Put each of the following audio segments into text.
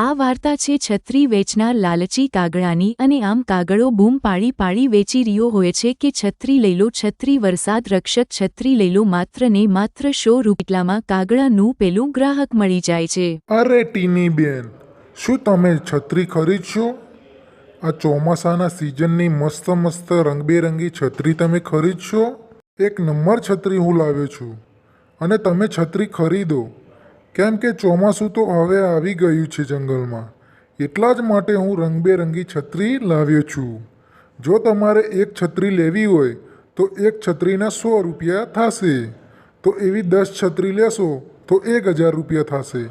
આ વાર્તા છે છત્રી વેચનાર લાલચી કાગડાની અને આમ કાગડો બૂમ પાડી પાડી વેચી રહ્યો હોય છે કે છત્રી લઈ લો, છત્રી વરસાદ રક્ષક છત્રી લઈ લો, માત્ર ને માત્ર 100 રૂપિયામાં કાગડાનું પેલું ગ્રાહક મળી જાય છે। અરે ટીની બેન, શું તમે છત્રી ખરીદશો? આ ચોમાસાના સિઝનની મસ્ત મસ્ત રંગબેરંગી છત્રી તમે ખરીદશો? એક નંબર છત્રી હું લાવ્યો છું અને તમે છત્રી ખરીદો, કેમ કે ચોમાસું તો હવે આવી ગયું છે જંગલમાં, એટલા જ માટે હું રંગબેરંગી છત્રી લાવ્યો છું। જો તમારે એક છત્રી લેવી હોય તો એક છત્રીના 100 રૂપિયા થશે, તો એવી 10 છત્રી લેશો તો 1000 રૂપિયા થશે।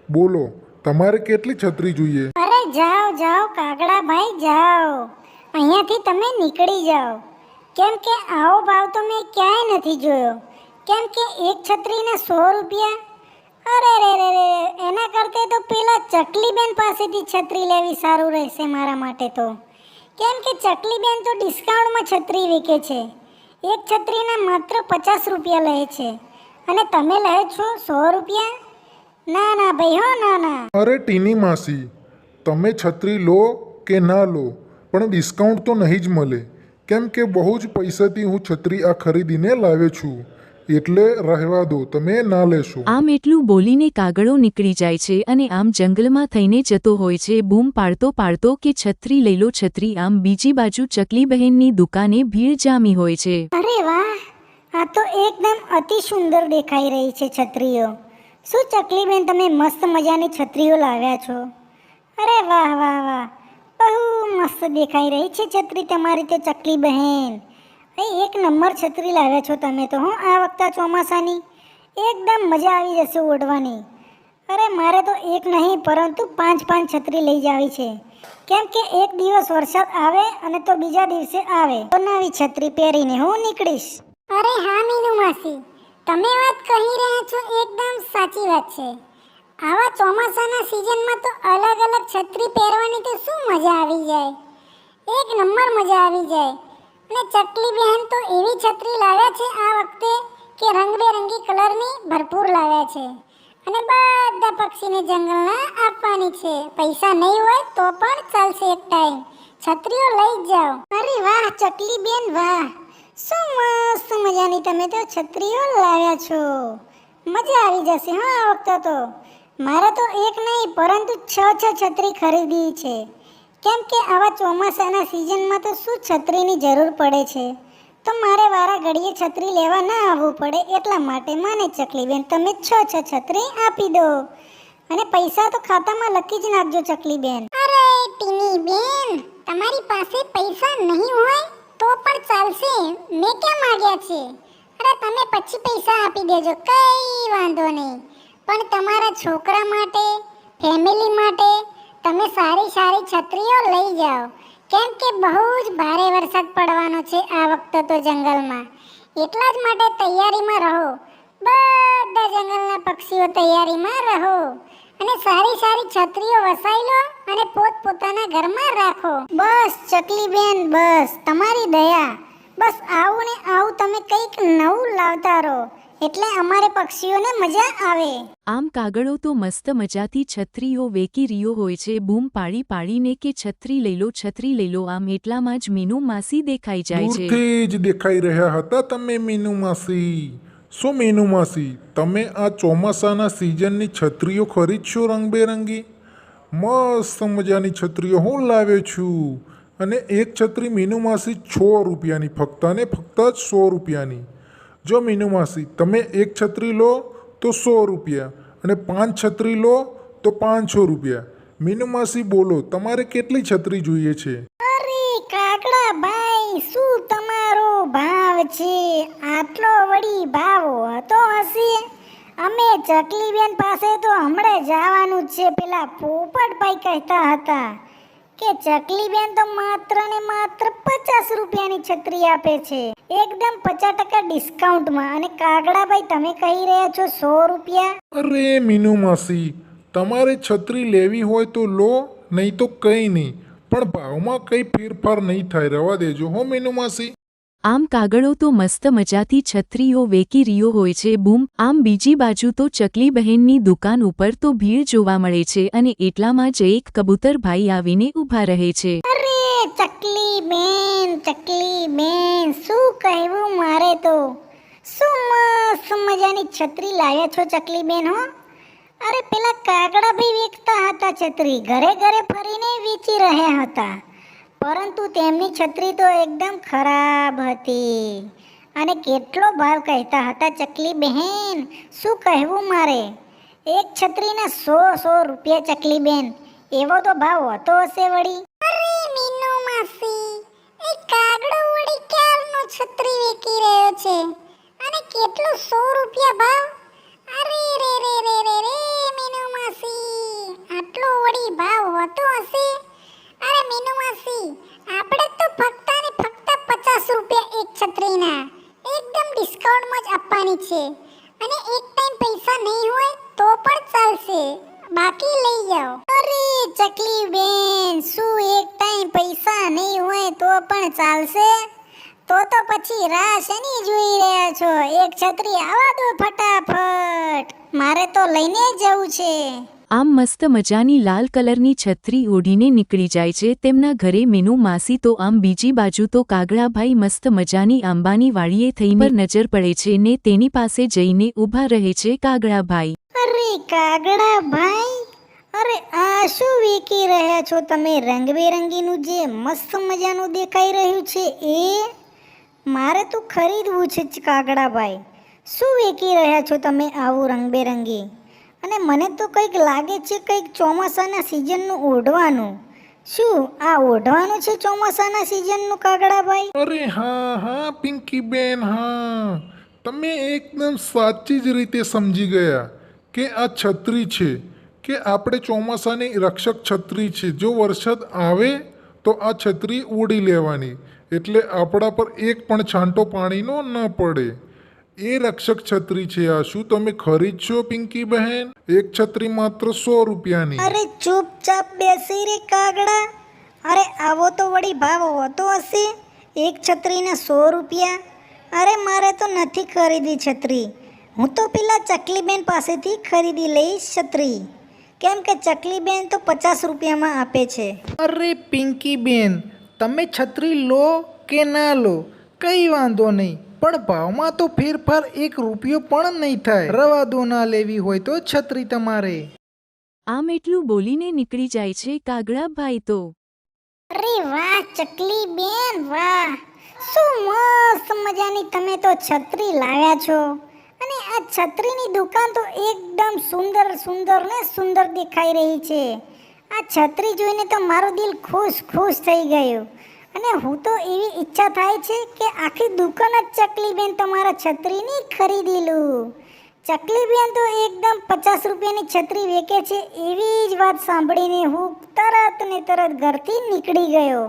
બોલો, તમારે કેટલી છત્રી જોઈએ? અરે જાઓ જાઓ કાગડા ભાઈ જાઓ, અહીંયાથી તમે નીકળી જાઓ, કેમ કે આવો ભાવ તો મેં ક્યાંય નથી જોયો। કેમ કે એક છત્રીના 100 રૂપિયા, અરે રે રે રે, એના કરતે તો પેલા ચકલીબેન પાસેથી છત્રી લેવી સારું રહેશે મારા માટે તો, કેમ કે ચકલીબેન તો ડિસ્કાઉન્ટમાં છત્રી વેચે છે, એક છત્રીના માત્ર 50 રૂપિયા લે છે અને તમે લે છો 100 રૂપિયા? ના ના ભાઈ, હો ના ના। અરે ટીની માસી, તમે છત્રી લો કે ના લો પણ ડિસ્કાઉન્ટ તો નહીં જ મળે, કેમ કે બહુ જ પૈસાથી હું છત્રી આ ખરીદીને લાવ્યો છું, એટલે રહેવા દો, તમે ના લેશો। આમ એટલું બોલીને કાગડો નીકળી જાય છે અને આમ જંગલમાં થઈને જતો હોય છે બૂમ પાડતો પાડતો કે છત્રી લઈ લો છત્રી। આમ બીજી બાજુ ચકલીબહેનની દુકાને ભીડ જામી હોય છે। અરે વાહ, આ તો એકદમ અતિ સુંદર દેખાઈ રહી છે છત્રીઓ। શું ચકલીબેન તમે મસ્ત મજાની છત્રીઓ લાવ્યા છો? અરે વાહ વાહ વાહ, બહુ મસ્ત દેખાઈ રહી છે છત્રી તમારી તો ચકલીબહેન। એક નંબર છત્રી લાવ્યા છો તમે તો, હો આ વખતે ચોમાસાની એકદમ મજા આવી જશે ઓઢવાની। અરે મારે તો એક નહીં પરંતુ 5 છત્રી લઈ જાવી છે, કેમ કે એક દિવસ વરસાદ આવે અને તો બીજા દિવસે આવે તો નવી છત્રી પહેરીને હું નીકળીશ। અરે હા મીનુ માસી, તમે વાત કહી રહ્યા છો એકદમ સાચી વાત છે। આવા ચોમાસાના સિઝનમાં તો અલગ અલગ છત્રી પહેરવાની તો શું મજા આવી જાય, એક નંબર મજા આવી જાય। અને ચકલી બહેન તો એવી છત્રી લાવ્યા છે આ વખતે કે રંગબેરંગી કલરની ભરપૂર લાવ્યા છે અને બધા પક્ષીને જંગલના આપવાની છે। પૈસા નહીં હોય તો પણ ચાલશે, એક ટાઈમ છત્રીઓ લઈ જાઓ। અરે વાહ ચકલી બેન વાહ, શું મસ્ત મજાની તમે તો છત્રીઓ લાવ્યા છો, મજા આવી જશે હા આ વખતે તો। મારે તો એક નહીં પરંતુ 6 છત્રી ખરીદી છે, કેમ કે આવા ચોમાસાના સિઝનમાં તો શું છત્રીની જરૂર પડે છે, તો મારે વારા ઘડીએ છત્રી લેવા ના આવવું પડે, એટલા માટે મને ચકલીબેન તમે 6 છત્રી આપી દો અને પૈસા તો ખાતામાં લખી જ નાખજો ચકલીબેન। અરે ટીની બેન, તમારી પાસે પૈસા નહીં હોય તો પણ ચાલશે, મેં ક્યાં માંગ્યા છે? અરે તમે પછી પૈસા આપી દેજો, કઈ વાંધો નહીં, પણ તમારા છોકરા માટે, ફેમિલી માટે તમે સારી સારી છત્રીઓ લઈ જાઓ, કેમ કે બહુ જ ભારે વરસાદ પડવાનો છે આ વખતે તો જંગલમાં, એટલા જ માટે તૈયારીમાં રહો, બધા જંગલના પક્ષીઓ તૈયારીમાં રહો અને સારી સારી છત્રીઓ વસાઈ લો અને પોતપોતાના ઘરમાં રાખો। બસ ચકલીબેન, બસ તમારી દયા, બસ આવું ને આવું તમે કંઈક નવું લાવતા રહો, એટલે અમારે પક્ષીઓને મજા આવે। આમ કાગડો તો મસ્ત મજાથી છત્રીઓ વેચી રહ્યો હોય છે બૂમ પાડી પાડીને કે છત્રી લઈ લો છત્રી લઈ લો। આમ એટલામાં જ મીનુ માસી દેખાઈ જાય છે। દૂરથી જ દેખાઈ રહ્યા હતા તમે મીનુ માસી। શું મીનુ માસી, તમે આ ચોમાસાના સિઝનની છત્રીઓ ખરીદશો રંગબેરંગી? મસ્ત મજાની છત્રીઓ હું લાવ્યો છું અને એક છત્રી મીનુ માસી 6 રૂપિયાની, ફક્ત ને ફક્ત જ 100 રૂપિયાની। જો મીનુ માસી તમે એક છત્રી લો તો 100 રૂપિયા અને 5 છત્રી લો તો 500 રૂપિયા। મીનુ માસી બોલો, તમારે કેટલી છત્રી જોઈએ છે? અરે કાગડા ભાઈ, શું તમારો ભાવ છે? આટલો વળી ભાવ હતો હશે? અમે ચકલીબેન પાસે તો હમણાં જવાનું જ છે, પેલા પોપટભાઈ કહેતા હતા કે ચકલીબેન તો માત્ર ને માત્ર 50 રૂપિયાની છત્રી આપે છે, એકદમ 50% ડિસ્કાઉન્ટમાં, અને કાગડાભાઈ તમે કહી રહ્યા છો 100 રૂપિયા? અરે મીનુ માસી, તમારે છત્રી લેવી હોય તો લો, નહીં તો કંઈ નહીં, પણ ભાવમાં કંઈ ફેરફાર નહીં થાય, રવા દેજો હો મીનુ માસી। આમ કાગળો તો મસ્ત મજાથી છત્રીઓ વેચી રહ્યો હોય છે બૂમ. આમ બીજી બાજુ તો ચકલી બહેનની દુકાન ઉપર તો ભીડ જોવા મળે છે અને એટલામાં જ એક કબૂતરભાઈ આવીને ઊભા રહે છે. અરે ચકલી બેન શું કહેવું મારે તો. શું મસ્ત મજાની છત્રી લાવ્યા છો ચકલી બેન હો. અરે પેલા કાગડા ભી વેચતા હતા છત્રી, ઘરે ઘરે ફરીને વેચી રહ્યા હતા, પરંતુ તેમની છત્રી તો એકદમ ખરાબ હતી અને કેટલો ભાવ કહેતા હતા ચકલી બહેન. શું કહેવું મારે, એક છત્રીના 100 રૂપિયા ચકલી બેન. એવો તો ભાવ હોતો હશે વળી. અરે મીનુ માસી, એ કાગડો વળી ક્યારનો છત્રી વેચી રહ્યો છે અને કેટલો 100 રૂપિયા ભાવ. અરે રે રે રે રે રે મીનુ માસી, આટલો વળી ભાવ હોતો હશે. અરે મીનુ માસી, આપણે તો ફક્ત ને ફક્ત 50 રૂપિયા એક છત્રીના એકદમ ડિસ્કાઉન્ટમાં જ આપવાની છે અને એક ટાઈમ પૈસા નહીં હોય તો પણ ચાલશે, બાકી લઈ જાઓ. અરે ચકલી બેન, શું એક ટાઈમ પૈસા નહીં હોય તો પણ ચાલશે? તો પછી રાહ શેની જોઈ રહ્યા છો? એક છત્રી આવા દો ફટાફટ, મારે તો લઈને જવું છે. આમ મસ્ત મજાની લાલ કલરની છત્રી ઓઢીને નીકળી જાય છે તેમના ઘરે મીનુ માસી. તો આમ બીજી બાજુ તો કાગડાભાઈ મસ્ત મજાની આંબાની વાડીએ થઈને નજર પડે છે ને તેની પાસે જઈને ઊભા રહે છે કાગડાભાઈ. અરે કાગડાભાઈ, અરે આ શું વેચી રહ્યા છો તમે? રંગબેરંગીનું જે મસ્ત મજાનું દેખાઈ રહ્યું છે એ મારે તો ખરીદવું છે કાગડાભાઈ. શું વેચી રહ્યા છો તમે આવું રંગબેરંગી? અને મને તો કંઈક લાગે છે કંઈક ચોમાસાના સિઝનનું ઓઢવાનું. શું આ ઓઢવાનું છે ચોમાસાના સિઝનનું કાગડાભાઈ? અરે હા પિંકી બેન, હા, તમે એકદમ સાચી જ રીતે સમજી ગયા કે આ છત્રી છે કે આપણે ચોમાસાની રક્ષક છત્રી છે. જો વરસાદ આવે તો આ છત્રી ઓઢી લેવાની, એટલે આપણા પર એક પણ છાંટો પાણીનો ન પડે. એ રક્ષક છત્રી છે આ. શું તમે ખરીદશો પિંકી બહેન? એક છત્રી માત્ર 100 રૂપિયાની. અરે ચૂપચાપ બેસી રે કાગડા. અરે આવો તો વળી ભાવ હોતો હશે, એક છત્રીના 100 રૂપિયા. અરે મારે તો નથી ખરીદી છત્રી, હું તો પેલા ચકલીબેન પાસેથી ખરીદી લઈશ છત્રી, કેમ કે ચકલીબેન તો 50 રૂપિયામાં આપે છે. અરે પિંકી બેન, તમે છત્રી લો કે ના લો કંઈ વાંધો નહીં, પણ ભાવમાં તો ફેરફાર 1 રૂપિયો પણ નહીં થાય. રવા દો, ના લેવી હોય તો છત્રી તમારે. આમ એટલું બોલીને નીકળી જાય છે કાગડાભાઈ તો. અરે વાહ ચકલી બેન વાહ, શું મસ્ત મજાની તમે તો છત્રી લાવ્યા છો. અને આ છત્રીની દુકાન તો એકદમ સુંદર દેખાઈ રહી છે. આ છત્રી જોઈને તો મારું દિલ ખુશ થઈ ગયું અને હું તો એવી ઈચ્છા થાય છે કે આખી દુકાન જ ચકલી બેન તમારા છત્રીની ખરીદી લઉં. ચકલી બેન તો એકદમ 50 રૂપિયાની છત્રી વેચે છે એવી જ વાત સાંભળીને હું તરત ઘરથી નીકળી ગયો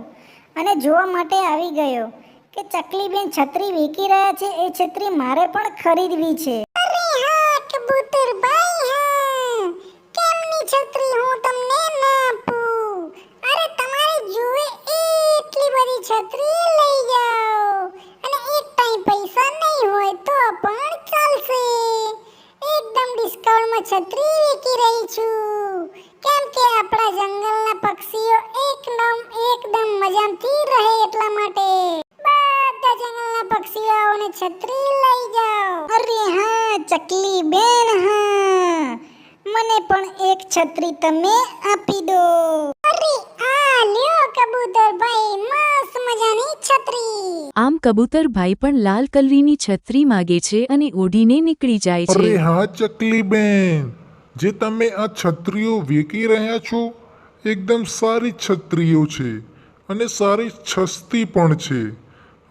અને જોવા માટે આવી ગયો કે ચકલી બેન છત્રી વેચી રહ્યા છે. એ છત્રી મારે પણ ખરીદવી છે. અરે હા કબૂતરભાઈ, હા, કેમની છત્રી હું તમને ના આપું? અરે તમારે જુએ એટલી બધી છત્રી લઈ જાઓ અને એક ટાઈમ પૈસા નહીં હોય તો પણ ચાલશે. એકદમ ડિસ્કાઉન્ટમાં છત્રી વેચી રહી છું, કેમ કે આપણા જંગલના પક્ષીઓ એકદમ મજાથી રહે એટલા માટે. બધા જંગલના પક્ષીઓને છત્રી લઈ જાઓ. અરે હા ચકલી બેન, હા, મને પણ એક છત્રી તમે આપી દો. અરે આ લ્યો કબૂતરભાઈ, મસ્ત મજાની છત્રી. આમ કબૂતરભાઈ પણ લાલ કલરીની છત્રી માગે છે અને ઓઢીને નીકળી જાય છે. અરે હા ચકલી બેન, જે તમે આ છત્રીઓ વેચી રહ્યા છો એકદમ સારી છત્રીઓ છે અને સારી સસ્તી પણ છે.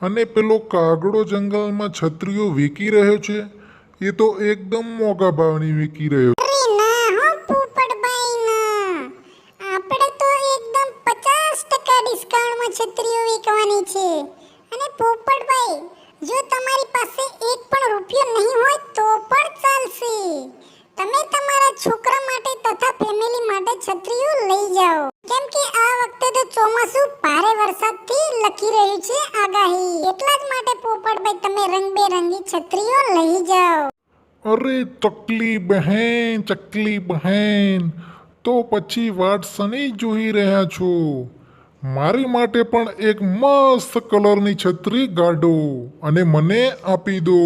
અને પેલો કાગડો જંગલમાં છત્રીઓ વેચી રહ્યો છે એ તો એકદમ મોંઘા ભાવની વેચી રહ્યો. અરે ના હો પોપટભાઈ ના, આપણે તો એકદમ 50% ડિસ્કાઉન્ટમાં છત્રીઓ વેચવાની છે. અને પોપટભાઈ, જો તમારી પાસે એક પણ રૂપિયો નહીં હોય તો પણ ચાલશે. તમે તમારા છોકરા માટે તથા ફેમિલી માટે છત્રીઓ લઈ જાઓ, કેમ કે આ વખતે તો ચોમાસું ભારે વરસાદથી લખી રહ્યું છે આગાહી. એટલા જ માટે પોપટભાઈ તમે રંગબેરંગી છત્રીઓ લઈ જાઓ. અરે ચકલી બહેન તો પછી વાટ સની જોઈ રહ્યા છો? મારી માટે પણ એક મસ્ત કલરની છત્રી ગાઢો અને મને આપી દો.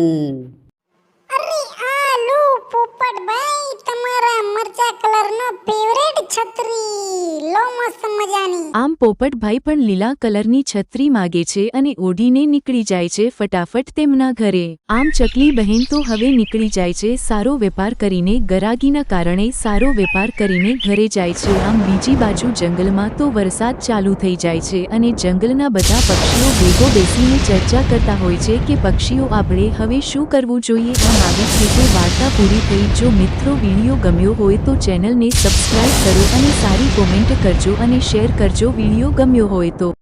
અરે આ લો પોપટભાઈ, તમારા મરચા કલરનો ફેવરેટ છત્રી લો, મસ્ત મજાની. આમ પોપટભાઈ પણ લીલા કલરની છત્રી માગે છે અને ઓઢીને નીકળી જાય છે ફટાફટ તેમના ઘરે. આમ ચકલી બહેન તો હવે નીકળી જાય છે સારો વેપાર કરીને, ગરાગીના કારણે સારો વેપાર કરીને ઘરે જાય છે. આમ બીજી બાજુ જંગલમાં તો વરસાદ ચાલુ થઈ જાય છે અને જંગલના બધા પક્ષીઓ ભેગો બેસીને ચર્ચા કરતા હોય છે કે પક્ષીઓ આપણે હવે શું કરવું જોઈએ. આમ આવી જ રીતે વાર્તા પૂરી થઈ. જો મિત્રો વિડીયો ગમ્યો હોય તો ચેનલને સબસ્ક્રાઇબ કરો અને સારી કોમેન્ટ કરજો અને શેર કરજો વિડીયો ગમ્યો હોય તો.